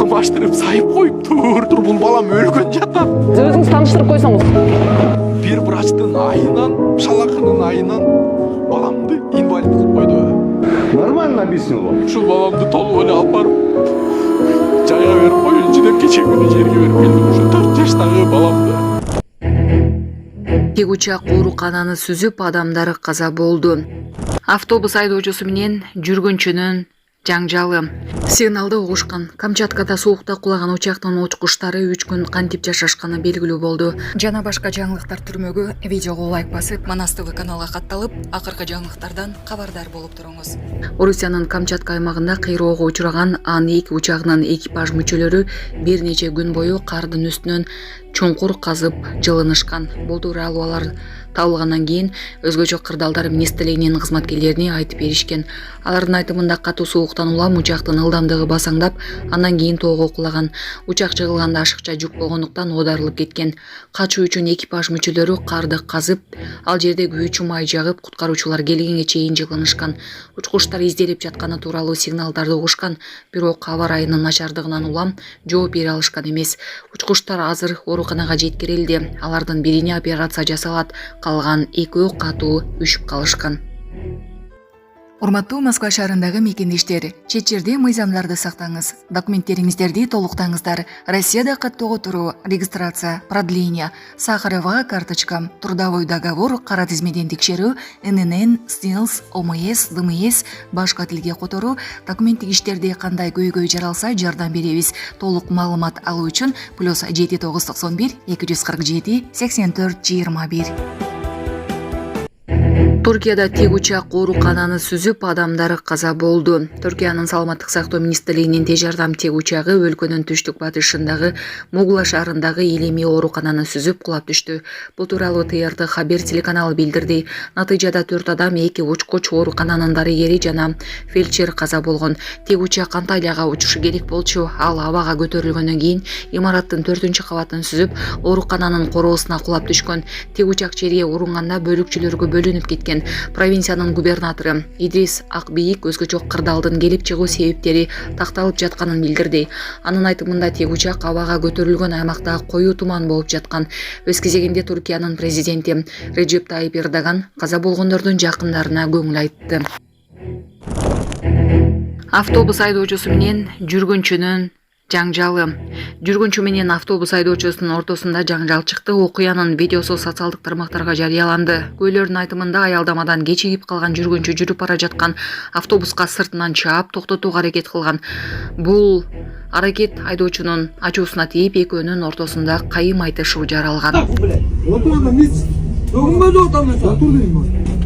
алмаштырып сайып коюптур. Бул балам өлгөн жатат. Өзүңүз тааныштырып койсоңуз. Бир врачтын айынан, шалакынын айынан баламды инвалид кылып койду. Нормально объяснил. Ушул баламды толуп эле алып барып жайга берип коюнчу деп кечээ күнү жерге берип келдим. Ушу 4 жаштагы баламды. Тек учак оорукананы сүзүп, адамдары каза болду. Автобус айдоочусу менен жүргүнчүнүн жаңжалы. Сигналды угушкан. Камчаткада суукта кулаган учактын учкучтары 3 күн кантип жашашканы белгилүү болду. Жана башка жаңылыктар түрмөгү видеого лайк басып, Манас ТВ каналга катталып, акыркы жаңылыктардан кабардар болуп туруңуз. Орусиянын Камчатка аймагында кыйроого учураган Ан-2 учагынын экипаж мүчөлөрү бир нече күн бою кардын үстүнөн чуңкур казып жылынышкан. Бул тууралуу алар табылгандан кийин өзгөчө кырдаалдар министрлигинин кызматкерлерине айтып беришкен. Алардын айтымында катуу сууктан улам учактын ылдамдыгы басаңдап, андан кийин тоого кулаган. Учак жыгылганда ашыкча жүк болгондуктан оодарылып кеткен. Качуу үчүн экипаж мүчөлөрү карды казып, ал жерде күйүүчү май жагып, куткаруучулар келгенге чейин жылынышкан. Учкучтар изделип жатканы тууралуу сигналдарды угушкан, бирок аба ырайынын начардыгынан улам жооп бере алышкан эмес. Учкучтар азыр ооруканага жеткирилди. Алардын бирине операция жасалат, калган экөө катуу үшүп калышкан. Урматтуу Москва шаарындагы мекендештер, чет жерде мыйзамдарды сактаңыз, документтериңиздерди толуктаңыздар. Россияда каттоого туруу, регистрация, продление, сахаровая карточка, трудовой договор, кара тизмеден текшерүү, ННН, СНИЛС, ОМС, ДМС, башка тилге которуу, документтик иштерде кандай көйгөй жаралса жардам беребиз. Толук маалымат алуу үчүн +7 991 247 84 21. Туркияда тек учак оорукананы сүзүп, адамдары каза болду. Түркиянын саламаттык сактоо министрлигинин тез жардам тек учагы өлкөнүн түштүк батышындагы Мугла шаарындагы илимий оорукананы сүзүп кулап түштү. Бул тууралуу ТРТ Хабер телеканалы билдирди. Натыйжада 4 адам, 2 учкуч, оорукананын дарыгери жана фельдшер каза болгон. Тек учак Анталияга учушу керек болчу. Ал абага көтөрүлгөндөн кийин имараттын 4-кабатын сүзүп, оорукананын короосуна кулап түшкөн. Тек учак жерге урунганда бөлүкчөлөргө бөлүнүп кеткен. Провинциянын губернатору Идрис Акбийик өзгөчө кырдаалдын келип чыгуу себептери такталып жатканын билдирди. Анын айтымында тек учак абага көтөрүлгөн аймакта коюу туман болуп жаткан. Өз кезегинде Туркиянын президенти Реджеп Тайип Эрдоган каза болгондордун жакындарына көңүл айтты. Автобус айдоочусу менен жүргүнчүнүн жаңжалы. Жүргүнчү менен автобус айдоочусунун ортосунда жаңжал чыкты. Окуянын видеосу социалдык тармактарга жарыяланды. Көйлөрдүн айтымында аялдамадан кечигип калган жүргүнчү жүрүп бара жаткан автобуска сыртынан чаап токтотууга аракет кылган. Бул аракет айдоочунун ачуусуна тийип, экөөнүн ортосунда кайым айтышуу жаралган.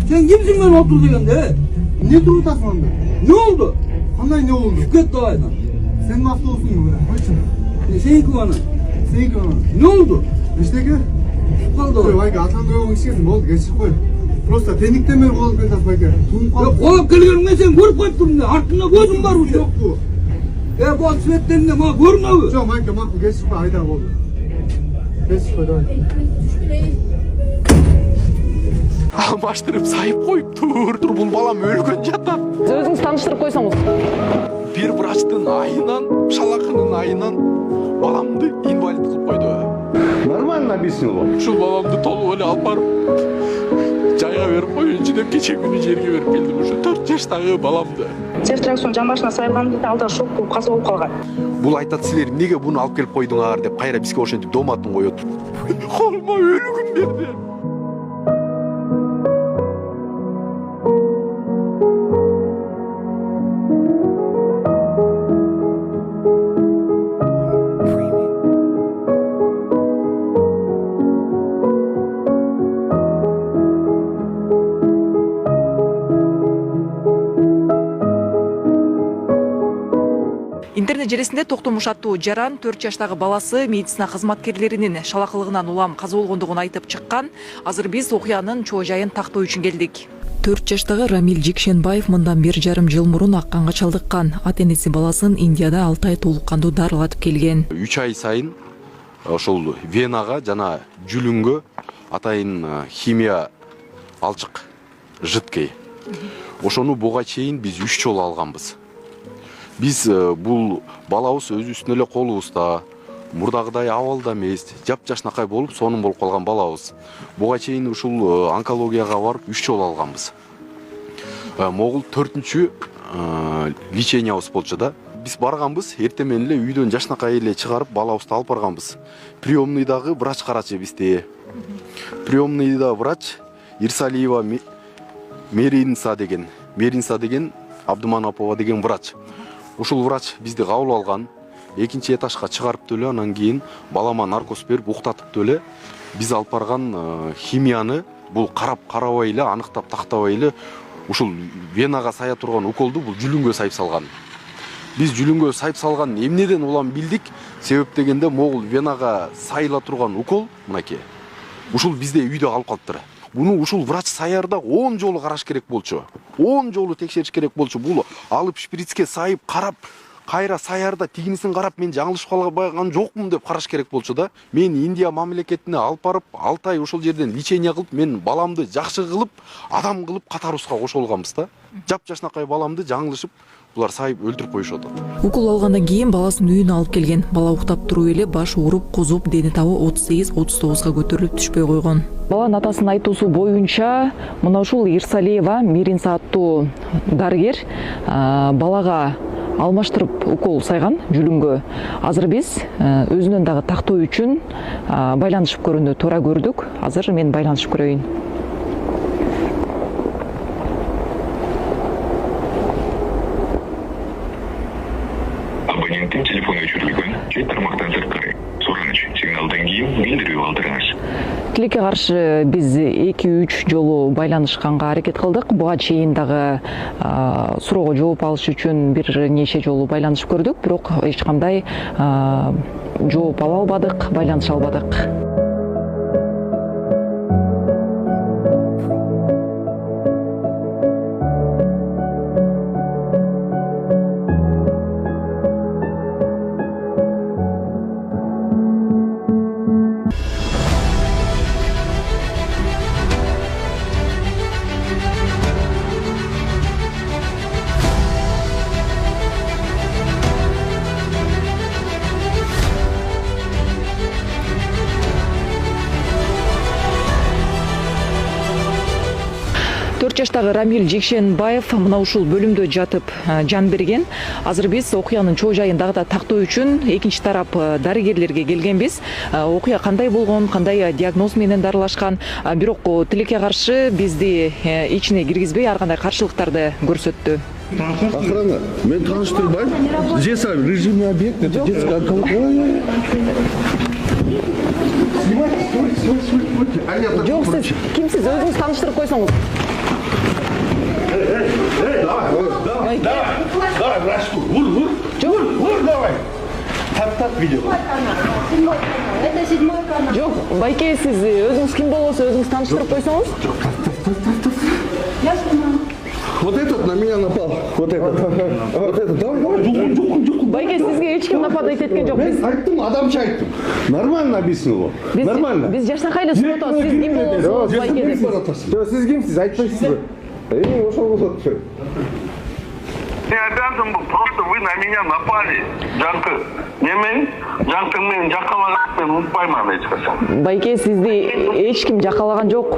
Sen kimsin ben otur degende? Ne turup atasın onda? Ne oldu? Kanday ne oldu? Şükret Doğay'dan. Senin hafta olsun mu böyle? Kaçın? Seninki bana. Seninki bana. Ne oldu? İşte ki. Şu kaldı Koy o. vay ki atan koyun işin oldu geçip koy. Prosta tenikten beri kolup ben tatmak ya. Ya kolap geliyorum ne sen görüp koyup durun ya. Artında gözüm var bu. Yok bu. Ya bu asfetlerinde bana görme bu. Çok manke makbu geçip koy ayda oldu. Geçip koy давай. Алмаштырып сайып коюптур. Бул балам өлгөн жатат. Өзүңүз тааныштырып койсоңуз. Бир врачтын айынан, шалакынын айынан баламды инвалид кылып койду. Нормально объяснил. Ушул баламды толуп эле алып барып жайга берип коюнчу деп кечээ күнү жерге берип келдим. Ушу 4 жаштагы баламды. Цефтраксон жамбашына сайганда алда шок болуп каза болуп калган. Бул айтат силер эмнеге буну алып келип койдуңар деп кайра бизге ошентип дооматын коет. Колума өлүгүн берди. Интернет желесинде токтомуш аттуу жаран 4 жаштагы баласы медицина кызматкерлеринин шалакылыгынан улам каза болгондугун айтып чыккан. Азыр биз окуянын чоо жайын тактоо үчүн келдик. 4 жаштагы Рамил Жекшенбаев мындан 1,5 жыл мурун акканга чалдыккан. Ата-энеси баласын Индияда 6 ай толуккандуу дарылатып келген. 3 ай сайын ошол венага жана жүлүнгө атайын химия алчык жидкий. Ошону буга чейин биз 3 жолу алганбыз. Биз бул балабыз өзүбүздүн эле колубузда, мурдагыдай абалда эмес, жапжашнакай болуп, сонун болуп калган балабыз. Буга чейин ушул онкологияга барып 3 жолу алганбыз. Могул 4-чү лечениябыз болчу да. Биз барганбыз, эртең менен эле үйдөн жашнакай эле чыгарып балабызды алып барганбыз. Приемныйдагы врач карачы бизди. Приемныйда врач Ирсалиева Меринса деген Абдуманапова деген врач. Ушул врач бизди кабыл алган. 2-нчи этажга чыгарып эле, анан кийин балама наркоз берип уктатып эле биз алып барган химияны бул карабай эле, аныктап тактабай эле ушул венага сая турган уколду бул жүлүнгө сайып салган. Биз жүлүнгө сайып салган эмнеден улам билдик? Себеп дегенде могул венага сайыла турган укол мынакей. Ушул бизде үйдө калып калыптыр. Буну ушул врач саярда 10 жолу караш керек болчу. 10 жолу текшериш керек болчу. Бул алып шприцке сайып карап, кайра саярда тигинисин карап мен жаңылышып калбаган жокмун деп караш керек болчу да. Мен Индия мамлекетине алып барып, 6 ай ошол жерден лечение кылып, мен баламды жакшы кылып, адам кылып катарыбызга кошолганбыз да. Жапжашнакай баламды жаңылышып булар сайып өлтүрүп коюшат. Укол алгандан кийин баласын үйүнө алып келген. Бала уктап туруу эле баш ооруп, козуп, дени табы 38-39га көтөрүлүп түшпөй койгон. Баланын атасынын айтуусу боюнча, мына ушул Ирсалиева Меринса аттуу дарыгер балага алмаштырып укол сайган жүлүнгө. Азыр биз өзүнөн дагы тактоо үчүн байланышып көрүүнү туура көрдүк. Азыр мен байланышып көрөйүн. Абоненттин телефону өчүрүлгөн. Чет тармактан сырткары. Сураныч сигналдан кийин билдирүү алдырыңыз. Тилекке каршы биз 2-3 жолу байланышканга аракет кылдык. Буга чейин дагы суроого жооп алыш үчүн бир нече жолу байланышып көрдүк, бирок эч кандай жооп ала албадык, байланыша албадык. Жаштагы Рамил Жекшенбаев мына ушул бөлүмдө жатып жан берген. Азыр биз окуянын чоо жайын дагы да тактоо үчүн экинчи тарап дарыгерлерге келгенбиз. Окуя кандай болгон, кандай диагноз менен дарылашкан, бирок тилекке каршы бизди ичине киргизбей ар кандай каршылыктарды көрсөттү. Охрана, мен тааныштырбайм. Здесь режимный объект, это детская онкология. Снимайте. Жок, сиз кимсиз? Өзүңүз тааныштырып койсоңуз. Давай, врачку, вур, давай. Так, видео. Это 7-й канал. Жок, байке, сиз өзүңүз ким болосуз, өзүңүз тааныштырып койсоңуз. Я снимаю. Вот этот на меня напал. Вот этот. Давай. Байке, сизге эч ким нападать эткен жок. Мен айттым, адамча айттым. Нормально объяснил. Нормально. Биз жашнакай эле сунатабыз. Сиз ким болосуз, байке деп. Жок, сиз кимсиз? Айтпайсызбы? Ошол болот. Не обязан был, просто вы на меня напали. Жанкы. Немен? Жанкы мен жакалаган мен унутпайман эч качан. Байке, сизди эч ким жакалаган жок.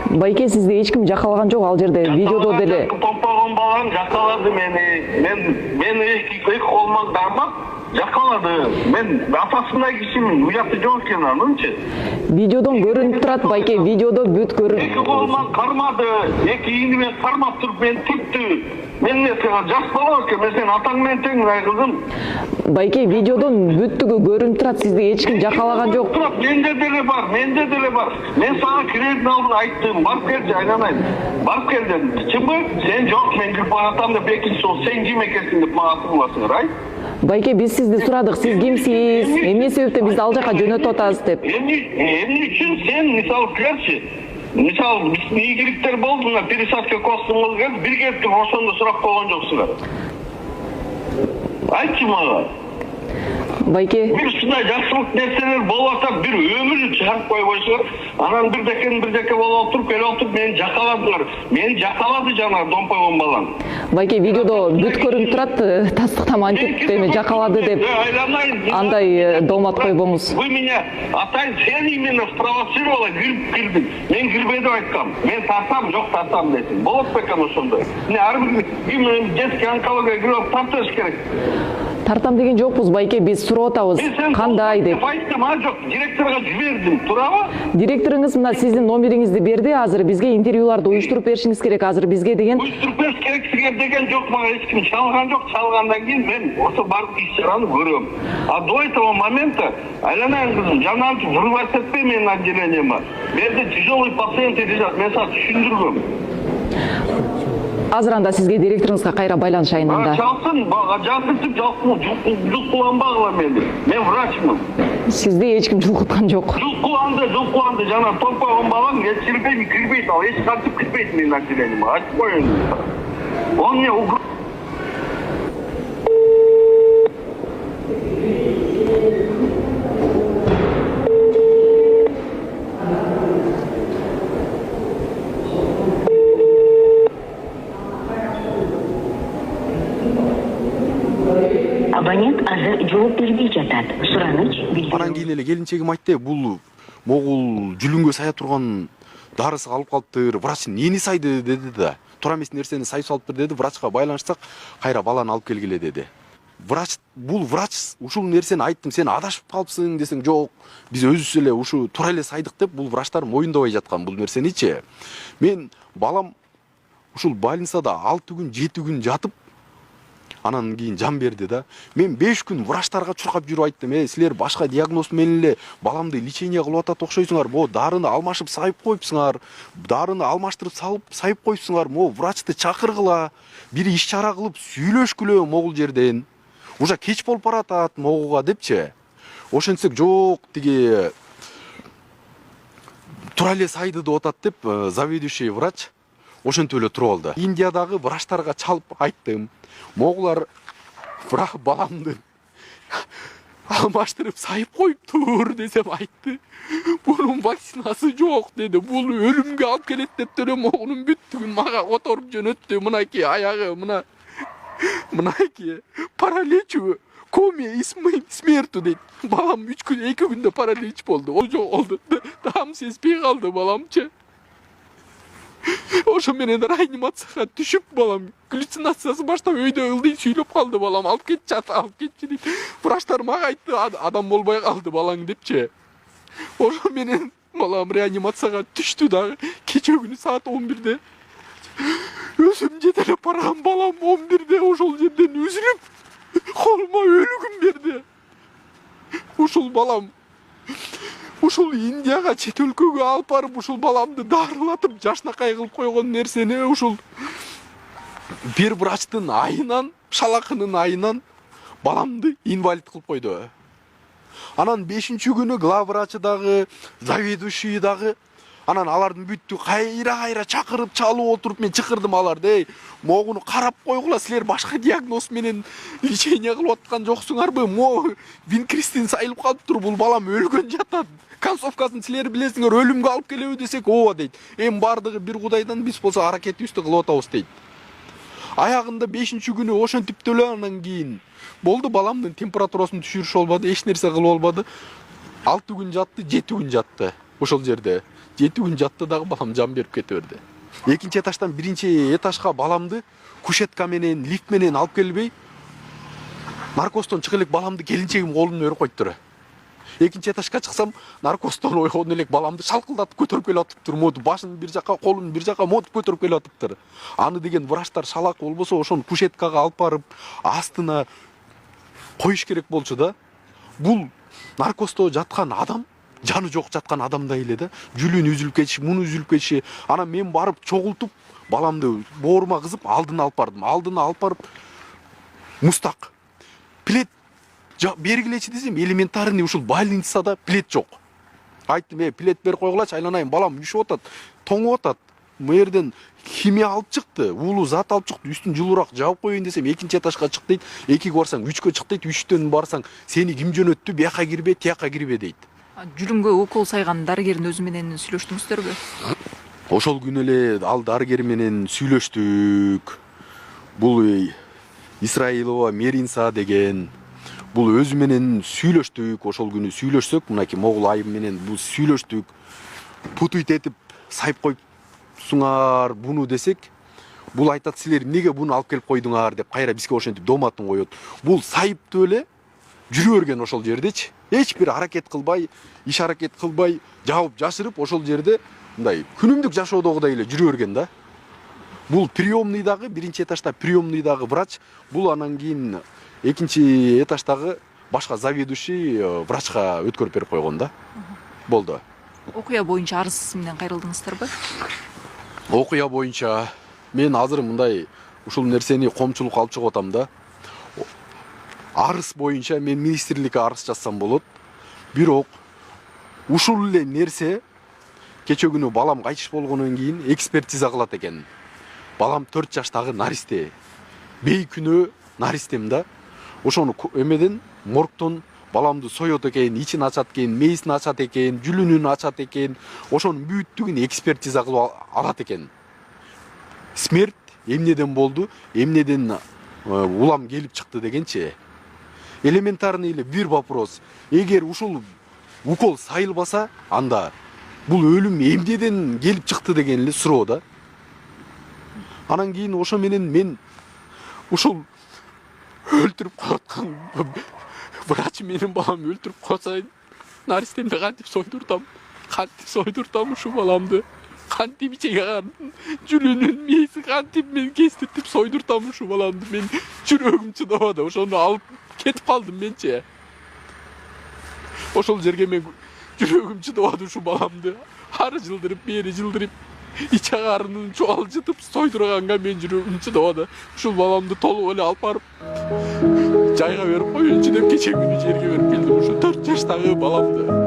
Байке, сизди эч ким жакалаган жок, ал жерде видеодо деле. Топпогон балам жакалады мени. Мен эки колуман дармап жакалады. Мен апасындай кишимин, уяты жок экен анынчы. Видеодон көрүнүп турат, байке, видеодо бүт көрүнүп. Эки колуман кармады, эки ийнимен кармап туруп мени типтү. Мен жаш бала экен, мен сенин атаң менен тең кызым. Байке, видеодон бүттүгү көрүнүп турат, сизди эч ким жакалаган жок. Менде деле бар. Мен сага кирердин алдын айттым, барып келчи, айланайын. Барып кел дедим. Чынбы? Сен жок, мен кирип баратам деп экинчи жолу сен ким экенсиң деп мага атып буласың, рай? Байке, биз сизди сурадык, сиз кимсиз, эмне себептен бизди ал жака жөнөтүп атасыз деп. Эмне үчүн сен мисалы кирчи? Мисалы биздин ийгиликтер болду, мына пересадка костуңуз келди, бир келип туруп ошондо сурап койгон жоксуңар. Айтчы мага. Байке, Бир ушундай жакшылык нерселер болуп атат, бир өмүрү чыгарып койбойсуңар. Анан бирдеке болуп туруп, келип отуруп мени жакаладыңар. Мени жакалады жана домпойгон балам. Байке, видеодо бүт көрүнүп турат, тастыктама антип эми жакалады деп. Андай доомат койбоңуз. Вы меня, сен именно спровоцировала, кирдиң. Мен кирбей деп айткам. Мен тартам, жок тартам десең. Болот бекем ошондой. Ар бир детский онкология кирип тартыш керек. Тартам деген жокпуз, Байке, биз сурап атабыз. Кандай деп. Айттым, жок, директорго жибердим, туурабы? Директоруңуз мына сиздин номериңизди берди, азыр бизге интервьюларды уюштуруп беришиңиз керек, азыр бизге деген. Уюштуруп бериш керек сизге деген жок, мага эч ким чалган жок, чалгандан кийин мен ошо бардык иш-чараны көрөм. А до этого момента айланайын кызым, жанагынча врывать этпей менин отделениема. Менде тяжелый пациент лежат, мен сага түшүндүргөм. Азыр анда сизге директоруңузга кайра байланышайын анда. Чалсын, жалтыртып жулкуланбагыла мени. Мен врачмын. Сизди эч ким жулкуткан жок. Жулкуланды, жана топпогон балам кирбейт, ал эч кантип кирбейт менин отделениема. Айтып коеюн. Он мне Абонент азыр жооп бербей жатат. Сураныч билдирүү. Анан кийин эле келинчегим айтты, бул могул жүлүнгө сая турган дарысы калып калыптыр, врач нени сайды деди да. Туура эмес нерсени сайып салып бер деди, врачка байланышсак, кайра баланы алып келгиле деди. Бул врач ушул нерсени айттым, сен адашып калыпсың десең, жок, биз өзүбүз эле ушу туура эле сайдык деп бул врачтар моюндабай жаткан бул нерсеничи. Мен балам ушул больницада 6 күн, 7 күн жатып, анан кийин жан берди да. Мен 5 күн врачтарга чуркап жүрүп айттым, силер башка диагноз менен эле баламды лечение кылып атат окшойсуңар, могу дарыны алмашып сайып коюпсуңар, дарыны алмаштырып салып сайып коюпсуңар, могу врачты чакыргыла, бир иш-чара кылып сүйлөшкүлө могул жерден. Уже кеч болуп баратат могуга депчи. Ошентсек жок, тиги тура эле сайды деп атат деп заведующий врач ошентип эле туруп алды. Индиядагы врачтарга чалып айттым. Могулар баламды алмаштырып сайып коюптур десем айтты. Бунун вакцинасы жок деди. Бул өлүмгө алып келет деп деле могунун бүттүгүн мага которуп жөнөттү. Мынакей аягы, мынакей паралич, коме смерту дейт. Балам 3 күн, 2 күндө паралич болду. Ол жок болду. Там сезбей калды баламчы. Ошо менен реанимацияга түшүп балам галлюцинациясы баштап өйдө ылдый сүйлөп калды балам. Алып кетчи дейт. Врачтар мага айтты, адам болбой калды балаң депчи. Ошо менен балам реанимацияга түштү дагы. Кече күнү саат 11-де өзүм жетелеп барган балам 11-де ошол жерден үзүлүп колума өлүгүн берди. Ушул балам ушул Индияга чет өлкөгө алып барып ушул баламды дарылатып жашнакай кылып койгон нерсени ушул бир врачтын айынан, шалакынын айынан баламды инвалид кылып койду. Анан 5-күнү главврачы дагы, заведующий дагы, анан алардын бүттү кайра чакырып чалып отуруп мен чакырдым аларды. Могуну карап койгула, силер башка диагноз менен лечение кылып аткан жоксуңарбы? Винкристин сайылып калыптыр, бул балам өлгөн жатат. Концовкасын силер билесиңер, өлүмгө алып келеби десек, ооба дейт. Эми бардыгы бир кудайдан, биз болсо аракетибизди кылып атабыз дейт. Аягында 5-күнү ошентип деле анан кийин болду, баламдын температурасын түшүрүшү болбоду, эч нерсе кылып болбоду. 6 күн жатты, 7 күн жатты ошол жерде. 7 күн жатты дагы балам жан берип кете берди. Экинчи этаждан биринчи этажга баламды кушетка менен, лифт менен алып келбей, наркостон чыгып элек баламды келинчегим колунан өрүп коюптур. Экинчи этажга чыксам, наркостон ойгон элек баламды шалкылдатып көтөрүп келип атыптыр. Моду башын бир жака, колун бир жака мотуп көтөрүп келип атыптыр. Аны деген врачтар шалак болбосо, ошону кушеткага алып барып, астына коюш керек болчу да. Бул наркосто жаткан адам, жаны жок жаткан адамдай эле да. Жүлүн үзүлүп кетиши, муну үзүлүп кетиши. Анан мен барып чогултуп, баламды боорума кызып алдына алып бардым. Алдына алып барып мустак плед бергилечи десем, элементарный ушул больницада плед жок. Айттым, плед берип койгулачы, айланайын, балам үшүп атат, тоңуп атат. Мэрден химия алып чыкты, уулуу зат алып чыкты, үстүн жылуураак жаап коеюн десем, 2-этажга чык дейт, 2-ге барсаң 3-кө чык дейт, 3-төн барсаң сени ким жөнөттү, бияка кирбе, тияка кирбе дейт. Жүрүмгө укол сайган дарыгердин өзү менен сүйлөштүңүздөрбү? Ошол күнү эле ал дарыгер менен сүйлөштүк. Бул Исраилова Меринса деген, бул өзү менен сүйлөштүк. Ошол күнү сүйлөшсөк, мынакей Могул айым менен бул сүйлөштүк. Путуйт этип сайып коюпсуңар буну десек, бул айтат, силер эмнеге буну алып келип койдуңар деп кайра бизге ошентип доматын коет. Бул сайыптуу эле жүрө берген ошол жердечи. Эч бир аракет кылбай, иш аракет кылбай, жаап жашырып ошол жерде мындай күнүмдүк жашоодогудай эле жүрө берген да. Бул приемныйдагы, 1-этажда приемныйдагы врач, бул анан кийин 2-этаждагы башка заведующий врачка өткөрүп берип койгон да. Болду. Окуя боюнча арыз менен кайрылдыңыздарбы? Окуя боюнча мен азыр мындай ушул нерсени коомчулукка алып чыгып атам да. Арыз боюнча мен министрликке арыз жазсам болот. Бирок ушул эле нерсе кече күнү балам кайтыш болгондон кийин экспертиза кылат экен. Балам 4 жаштагы наристе. Бейкүнөө наристем да. Ошону эмеден моргтон баламды соет экен, ичин ачат экен, мээсин ачат экен, жүлүнүн ачат экен. Ошонун бүттүгүн экспертиза кылып алат экен. Смерть эмнеден болду, эмнеден улам келип чыкты дегенчи. Элементарный эле бир вопрос. Эгер ушул укол сайылбаса, анда бул өлүм эмнеден келип чыкты деген эле суроо да. Анан кийин ошо менен мен ушул өлтүрүп коюткан врач менин баламды өлтүрүп койсойн, наристемди кантип сойдуртам ушул баламды. Кантип ичеге жүлүнүн мээси кантип мен кестиртип сойдуртам ушул баламды. Мен жүрөгүм чыдабады, ошону алып кетип калдым менчи. Ошол жерге мен жүрөгүм чыдабады ушул баламды. Ары жылдырып, бери жылдырып, ич агарынын чуалжытып сойдурганга мен жүрөгүм чыдабады. Ушул баламды толук эле алып барып жайга берип коеюнчу деп кече күнү жерге берип келдим. Ушу 4 жаштагы баламды.